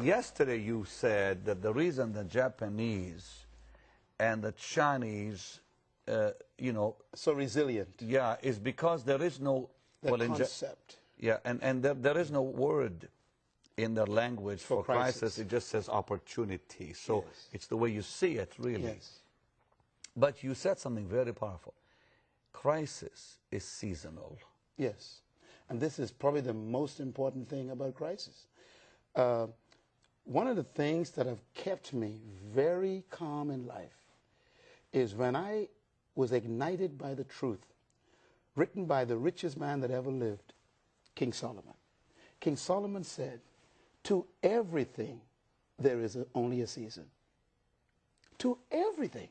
yesterday you said that the reason the Japanese and the Chinese, So resilient. yeah, is because there is no The well, concept. yeah, and there is no word in their language for crisis. It just says opportunity. So Yes. it's the way you see it, really. Yes. But you said something very powerful. Crisis is seasonal. Yes. And this is probably the most important thing about crisis. One of the things that have kept me very calm in life is when I was ignited by the truth written by the richest man that ever lived, King Solomon. King Solomon said, to everything there is only a season. To everything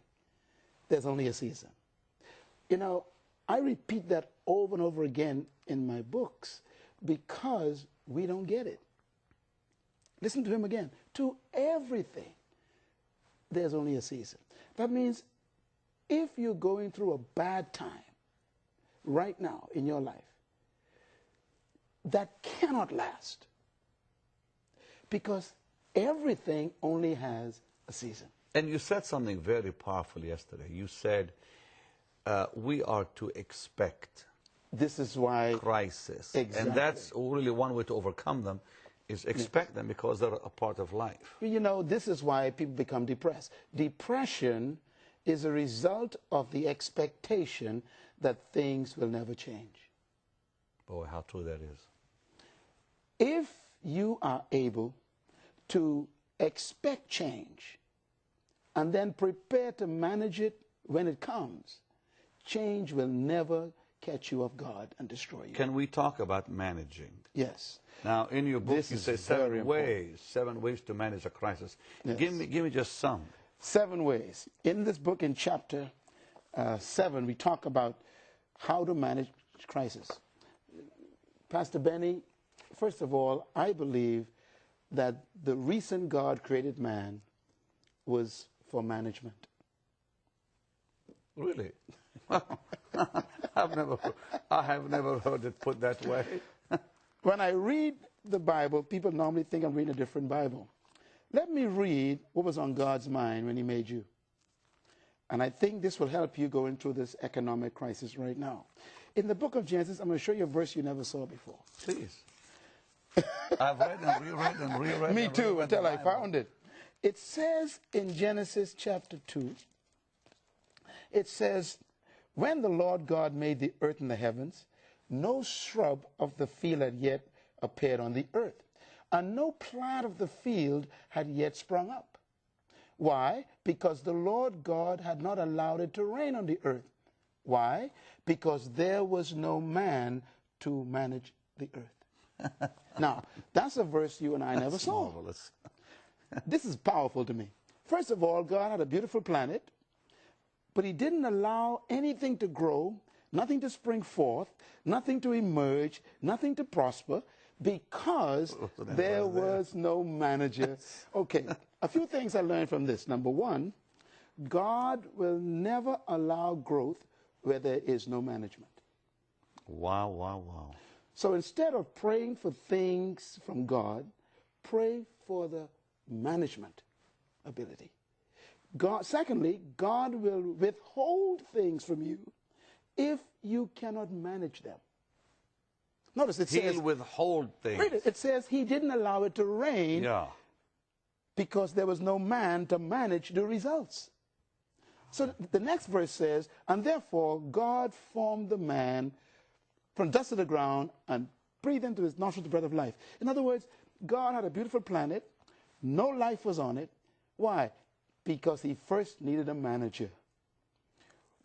there's only a season. I repeat that over and over again in my books because we don't get it. Listen to him again. To everything there's only a season. That means if you're going through a bad time right now in your life, that cannot last because everything only has a season. And you said something very powerful yesterday. You said we are to expect This is why crisis. Exactly. And that's really one way to overcome them is expect them because they're a part of life. This is why people become depressed. Depression is a result of the expectation that things will never change. Boy, how true that is. If you are able to expect change and then prepare to manage it when it comes, change will never catch you off guard and destroy you. Can we talk about managing? Yes. Now, in your book, This you is say very seven ways to manage a crisis. Yes. Give me just some. 7 ways. In this book, in chapter 7, we talk about how to manage crisis. Pastor Benny, first of all, I believe that the reason God created man was for management. Really? I have never heard it put that way. When I read the Bible, people normally think I'm reading a different Bible. Let me read what was on God's mind when he made you. And I think this will help you going through this economic crisis right now. In the book of Genesis, I'm going to show you a verse you never saw before. Please. I've read and reread and reread. Me and too, reread until the I Bible. found it. It says in Genesis chapter 2, it says, when the Lord God made the earth and the heavens, no shrub of the field had yet appeared on the earth, and no plant of the field had yet sprung up. Why? Because the Lord God had not allowed it to rain on the earth. Why? Because there was no man to manage the earth. Now, that's a verse you and I never saw. Marvelous. This is powerful to me. First of all, God had a beautiful planet, but he didn't allow anything to grow, nothing to spring forth, nothing to emerge, nothing to prosper, because there was no manager. Okay, a few things I learned from this. Number one, God will never allow growth where there is no management. Wow, wow, wow. So instead of praying for things from God, pray for the management ability. Secondly, God will withhold things from you if you cannot manage them. Notice it says, He'll withhold things. read it, it says he didn't allow it to rain Yeah. because there was no man to manage the results. So the next verse says, and therefore God formed the man from dust of the ground and breathed into his nostrils the breath of life. In other words, God had a beautiful planet. No life was on it. Why? Because he first needed a manager.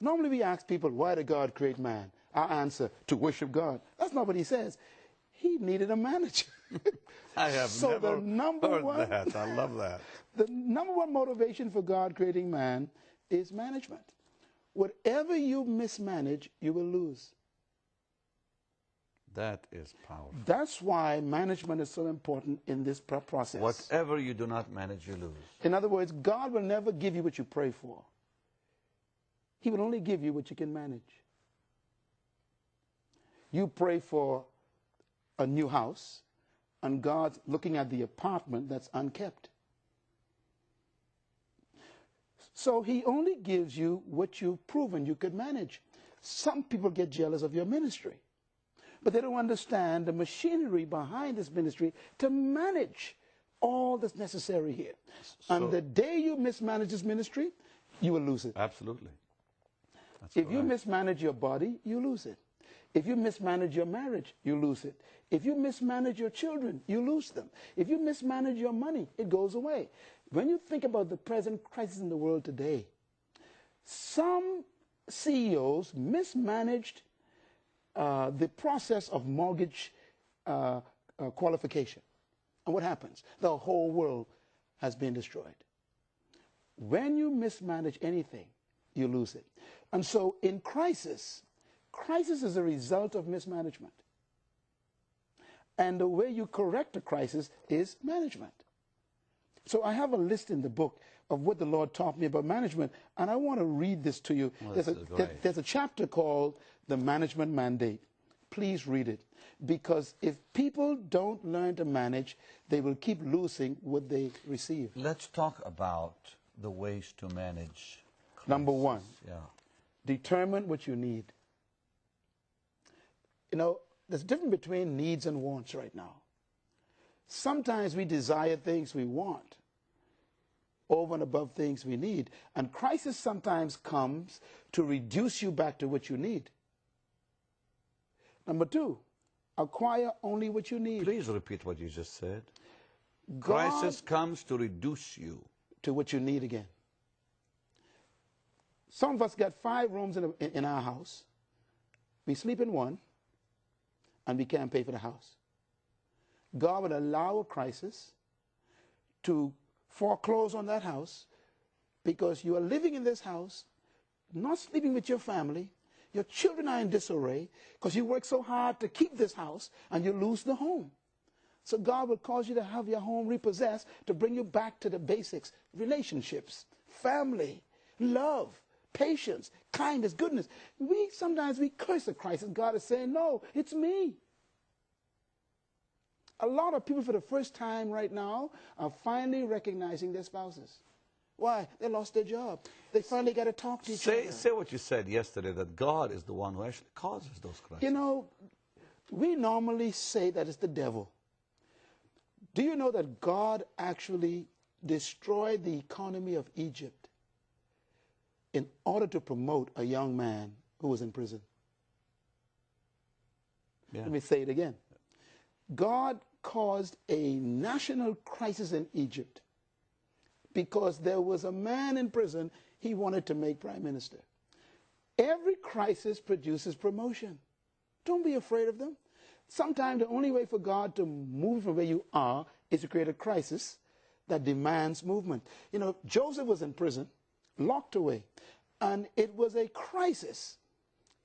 Normally we ask people, why did God create man? Our answer, to worship God. That's not what he says. He needed a manager. I have So the never number heard one- that. I love that. The number one motivation for God creating man is management. Whatever you mismanage, you will lose. That is powerful. That's why management is so important in this process. Whatever you do not manage, you lose. In other words, God will never give you what you pray for. He will only give you what you can manage. You pray for a new house, and God's looking at the apartment that's unkept. So he only gives you what you've proven you could manage. Some people get jealous of your ministry, but they don't understand the machinery behind this ministry to manage all that's necessary here. And the day you mismanage this ministry, you will lose it. Absolutely. That's If you mismanage your body, you lose it. If you mismanage your marriage, you lose it. If you mismanage your children, you lose them. If you mismanage your money, it goes away. When you think about the present crisis in the world today, some CEOs mismanaged the process of mortgage qualification. And what happens? The whole world has been destroyed. When you mismanage anything, you lose it. And so in crisis is a result of mismanagement. And the way you correct a crisis is management. So I have a list in the book of what the Lord taught me about management, and I want to read this to you. There's a chapter called The Management Mandate. Please read it. Because if people don't learn to manage, they will keep losing what they receive. Let's talk about the ways to manage crisis. Number one, Yeah. determine what you need. You know, there's a difference between needs and wants right now. Sometimes we desire things we want over and above things we need. And crisis sometimes comes to reduce you back to what you need. Number two, acquire only what you need. Please repeat what you just said. God Crisis comes to reduce you. to what you need again. Some of us got 5 rooms in our house. We sleep in one, and we can't pay for the house. God would allow a crisis to foreclose on that house because you are living in this house, not sleeping with your family. Your children are in disarray because you work so hard to keep this house and you lose the home. So God will cause you to have your home repossessed to bring you back to the basics: relationships, family, love, patience, kindness, goodness. Sometimes we curse a crisis. God is saying, no, it's me. A lot of people for the first time right now are finally recognizing their spouses. Why? They lost their job. They finally got to talk to each other. Say what you said yesterday, that God is the one who actually causes those crises. You know, we normally say that it's the devil. Do you know that God actually destroyed the economy of Egypt in order to promote a young man who was in prison? Yeah. Let me say it again. God caused a national crisis in Egypt because there was a man in prison he wanted to make prime minister. Every crisis produces promotion. Don't be afraid of them. Sometimes the only way for God to move from where you are is to create a crisis that demands movement. You know, Joseph was in prison, locked away, and it was a crisis,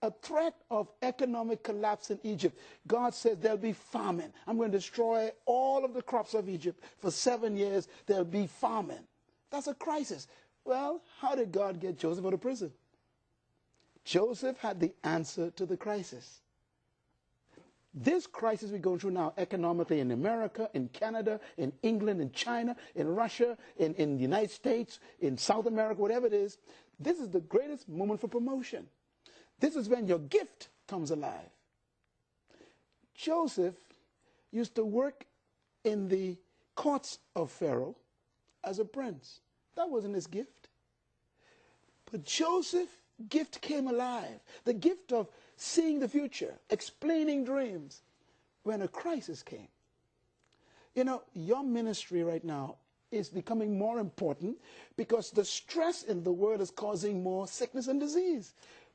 a threat of economic collapse in Egypt. God says there'll be famine. I'm going to destroy all of the crops of Egypt. For 7 years, there'll be famine. That's a crisis. Well, how did God get Joseph out of prison? Joseph had the answer to the crisis. This crisis we're going through now economically in America, in Canada, in England, in China, in Russia, in the United States, in South America, whatever it is, this is the greatest moment for promotion. This is when your gift comes alive. Joseph used to work in the courts of Pharaoh as a prince. That wasn't his gift. But Joseph's gift came alive. The gift of seeing the future, explaining dreams, when a crisis came. You know, your ministry right now is becoming more important because the stress in the world is causing more sickness and disease.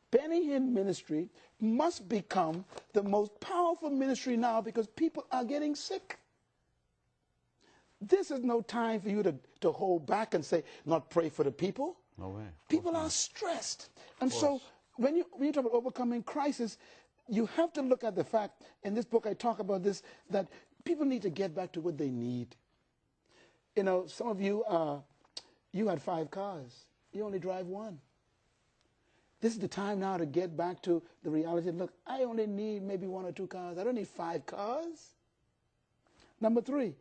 Benny Hinn ministry must become the most powerful ministry now because people are getting sick. This is no time for you to hold back and say, not pray for the people. No way. People are stressed. And so when you talk about overcoming crisis, you have to look at the fact, in this book I talk about this, that people need to get back to what they need. You know, some of you, you had 5 cars. You only drive 1. This is the time now to get back to the reality. Look, I only need maybe 1 or 2 cars. I don't need 5 cars. Number 3,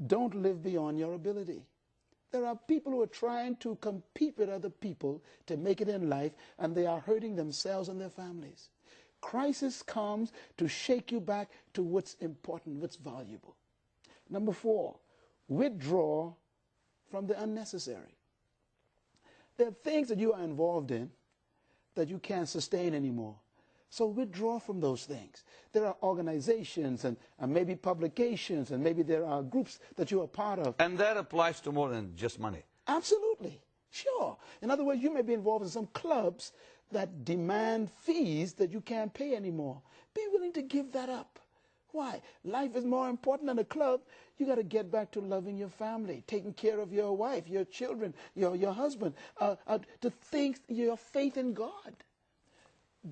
don't live beyond your ability. There are people who are trying to compete with other people to make it in life, and they are hurting themselves and their families. Crisis comes to shake you back to what's important, what's valuable. Number 4, withdraw from the unnecessary. There are things that you are involved in that you can't sustain anymore. So withdraw from those things. There are organizations and maybe publications, and maybe there are groups that you are part of. And that applies to more than just money. Absolutely. Sure. In other words, you may be involved in some clubs that demand fees that you can't pay anymore. Be willing to give that up. Why? Life is more important than a club. You got to get back to loving your family, taking care of your wife, your children, your husband, to think your faith in God.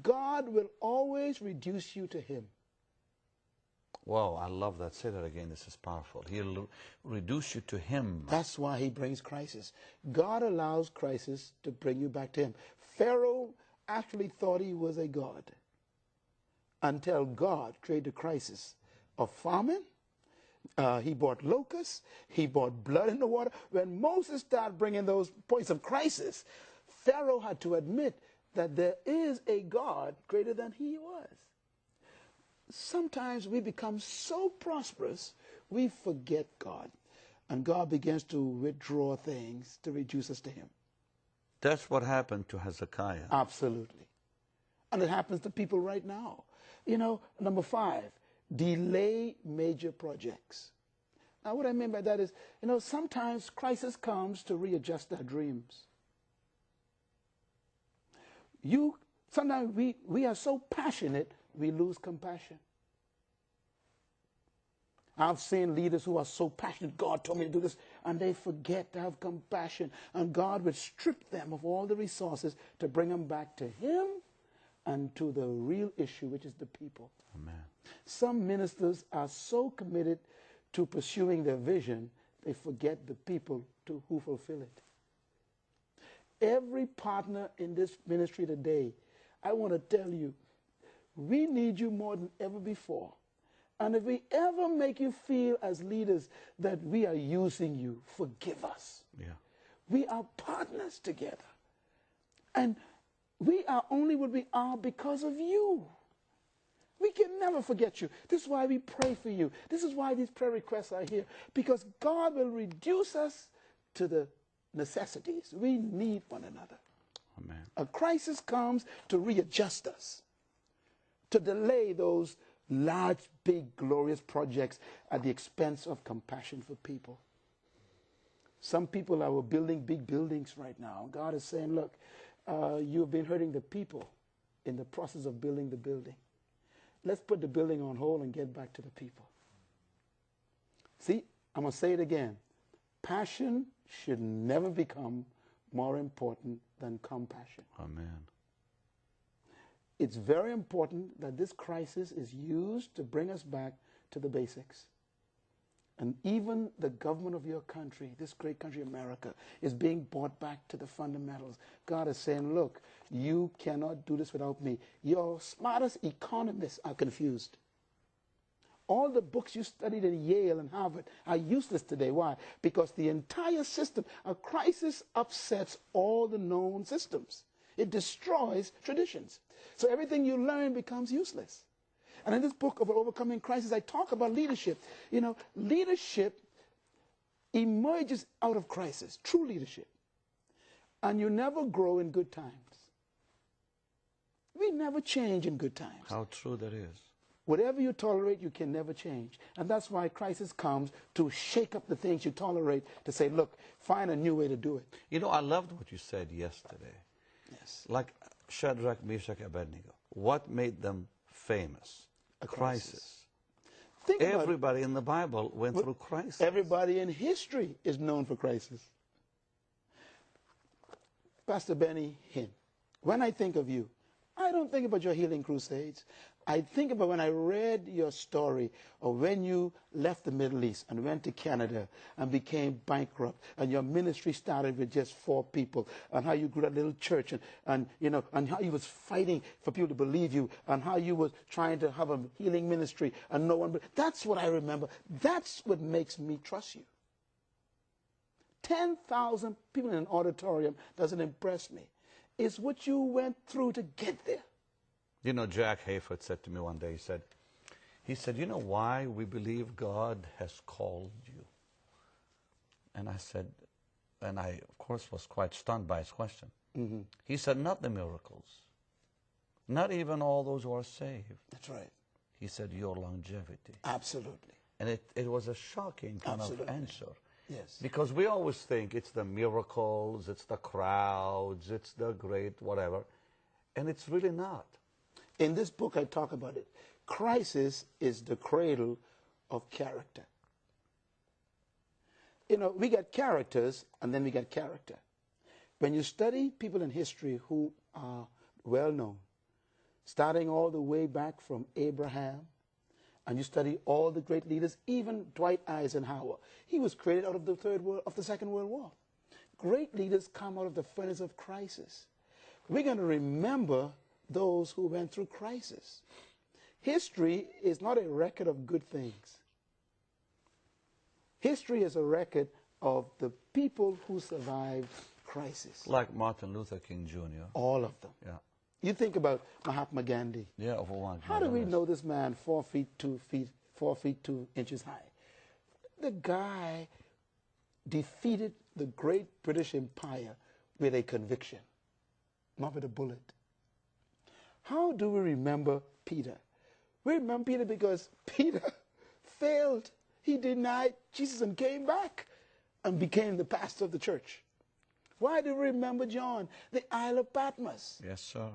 God will always reduce you to Him. Wow, I love that. Say that again. This is powerful. He'll reduce you to Him. That's why He brings crisis. God allows crisis to bring you back to Him. Pharaoh actually thought he was a god until God created a crisis of famine. He brought locusts. He brought blood in the water. When Moses started bringing those points of crisis, Pharaoh had to admit that there is a God greater than he was. Sometimes we become so prosperous, we forget God. And God begins to withdraw things to reduce us to Him. That's what happened to Hezekiah. Absolutely. And it happens to people right now. Number 5, delay major projects. Now, what I mean by that is, sometimes crisis comes to readjust our dreams. Sometimes we are so passionate, we lose compassion. I've seen leaders who are so passionate, God told me to do this, and they forget to have compassion. And God would strip them of all the resources to bring them back to Him and to the real issue, which is the people. Amen. Some ministers are so committed to pursuing their vision, they forget the people who fulfill it. Every partner in this ministry today, I want to tell you, we need you more than ever before. And if we ever make you feel as leaders that we are using you, forgive us. Yeah. We are partners together. And we are only what we are because of you. We can never forget you. This is why we pray for you. This is why these prayer requests are here. Because God will reduce us to the necessities. We need one another. Amen. A crisis comes to readjust us, to delay those large, big, glorious projects at the expense of compassion for people. Some people are building big buildings right now. God is saying, look, you've been hurting the people in the process of building the building. Let's put the building on hold and get back to the people. See, I'm going to say it again. Passion should never become more important than compassion. Amen. It's very important that this crisis is used to bring us back to the basics. And even the government of your country, this great country, America, is being brought back to the fundamentals. God is saying, look, you cannot do this without me. Your smartest economists are confused. All the books you studied in Yale and Harvard are useless today. Why? Because the entire system, a crisis upsets all the known systems. It destroys traditions. So everything you learn becomes useless. And in this book of Overcoming Crisis, I talk about leadership. Leadership emerges out of crisis, true leadership. And you never grow in good times. We never change in good times. How true that is. Whatever you tolerate, you can never change. And that's why crisis comes to shake up the things you tolerate, to say, look, find a new way to do it. I loved what you said yesterday. Yes. Like Shadrach, Meshach, Abednego. What made them famous? A crisis. Everybody in the Bible went through crisis. Everybody in history is known for crisis. Pastor Benny Hinn, when I think of you, I don't think about your healing crusades. I think about when I read your story of when you left the Middle East and went to Canada and became bankrupt, and your ministry started with just 4 people, and how you grew a little church, and how you was fighting for people to believe you, and how you was trying to have a healing ministry, and no one. That's what I remember. That's what makes me trust you. 10,000 people in an auditorium doesn't impress me. It's what you went through to get there. You know, Jack Hayford said to me one day, he said, you know why we believe God has called you? And I said, and I, of course, was quite stunned by his question. Mm-hmm. He said, not the miracles, not even all those who are saved. That's right. He said, your longevity. Absolutely. And it was a shocking kind of answer. Yes. Because we always think it's the miracles, it's the crowds, it's the great whatever. And it's really not. In this book, I talk about it. Crisis is the cradle of character. You know, we got characters, and then we got character. When you study people in history who are well known, starting all the way back from Abraham, and you study all the great leaders, even Dwight Eisenhower, he was created out of the Second World War. Great leaders come out of the furnace of crisis. We're going to remember those who went through crisis. History is not a record of good things. History is a record of the people who survived crisis. Like Martin Luther King Jr. All of them. Yeah. You think about Mahatma Gandhi. Yeah, over one. How do we know this man 4 feet 2 inches high? The guy defeated the great British Empire with a conviction, not with a bullet. How do we remember Peter? We remember Peter because Peter failed. He denied Jesus and came back and became the pastor of the church. Why do we remember John? The Isle of Patmos. Yes, sir.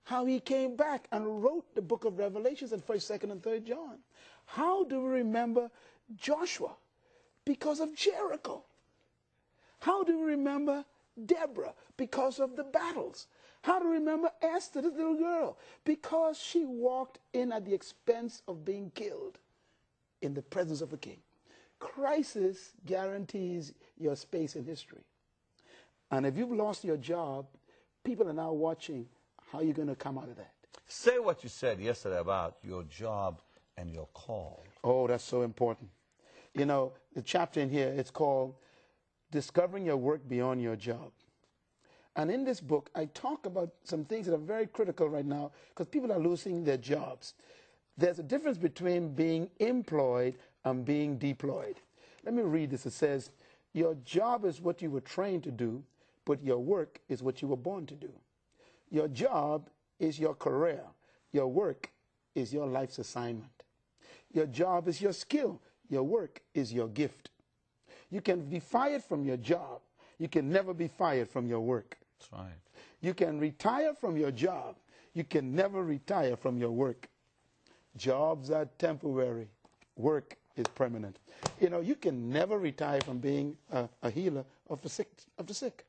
How he came back and wrote the book of Revelations and 1st, 2nd, and 3rd John. How do we remember Joshua? Because of Jericho. How do we remember Deborah? Because of the battles. How to remember Esther, this little girl? Because she walked in at the expense of being killed in the presence of a king. Crisis guarantees your space in history. And if you've lost your job, people are now watching how you're going to come out of that. Say what you said yesterday about your job and your call. Oh, that's so important. You know, the chapter in here, it's called Discovering Your Work Beyond Your Job. And in this book, I talk about some things that are very critical right now because people are losing their jobs. There's a difference between being employed and being deployed. Let me read this. It says, your job is what you were trained to do, but your work is what you were born to do. Your job is your career. Your work is your life's assignment. Your job is your skill. Your work is your gift. You can be fired from your job. You can never be fired from your work. That's right. You can retire from your job. You can never retire from your work. Jobs are temporary. Work is permanent. You know, you can never retire from being a healer of the sick.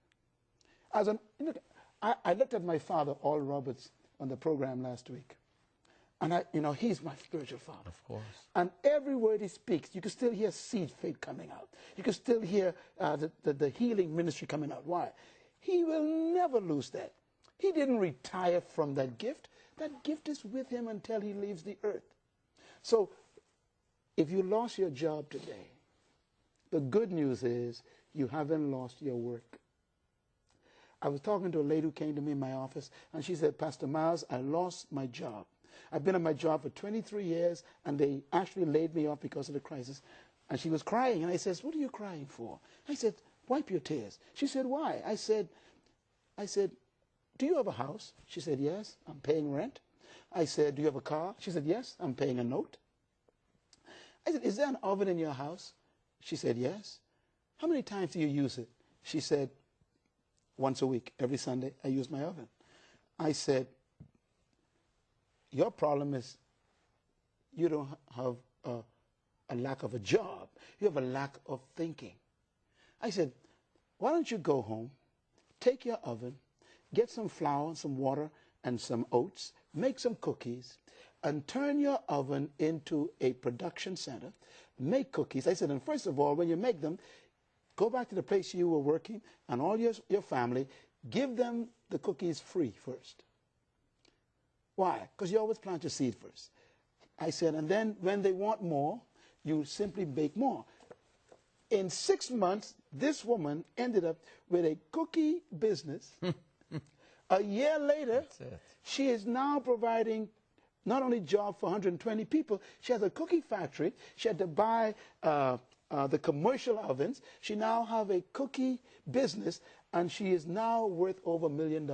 I looked at my father, Al Roberts, on the program last week. And he's my spiritual father. Of course. And every word he speaks, you can still hear seed faith coming out. You can still hear the healing ministry coming out. Why? He will never lose that. He didn't retire from that gift. That gift is with him until he leaves the earth. So if you lost your job today, the good news is you haven't lost your work. I was talking to a lady who came to me in my office, and she said, Pastor Miles, I lost my job. I've been on my job for 23 years, and they actually laid me off because of the crisis. And she was crying, and I said, what are you crying for? I said, wipe your tears. She said, why? I said, do you have a house? She said, yes, I'm paying rent. I said, do you have a car? She said, yes, I'm paying a note. I said, is there an oven in your house? She said, yes. How many times do you use it? She said, once a week. Every Sunday, I use my oven. I said, your problem is you don't have a lack of a job. You have a lack of thinking. I said, why don't you go home, take your oven, get some flour, some water, and some oats, make some cookies, and turn your oven into a production center. Make cookies. I said, and first of all, when you make them, go back to the place you were working and all your family, give them the cookies free first. Why? Because you always plant your seed first. I said, and then when they want more, you simply bake more. In 6 months, this woman ended up with a cookie business. A year later, she is now providing not only job for 120 people, she has a cookie factory. She had to buy the commercial ovens. She now have a cookie business, and she is now worth over $1 million.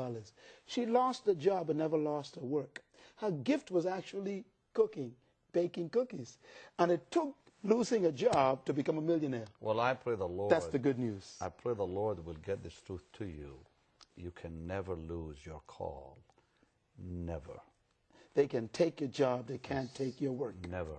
She lost the job but never lost her work. Her gift was actually cooking, baking cookies. And it took losing a job to become a millionaire. Well, I pray the Lord. That's the good news. I pray the Lord will get this truth to you. You can never lose your call. Never. They can take your job. They can't take your work. Never.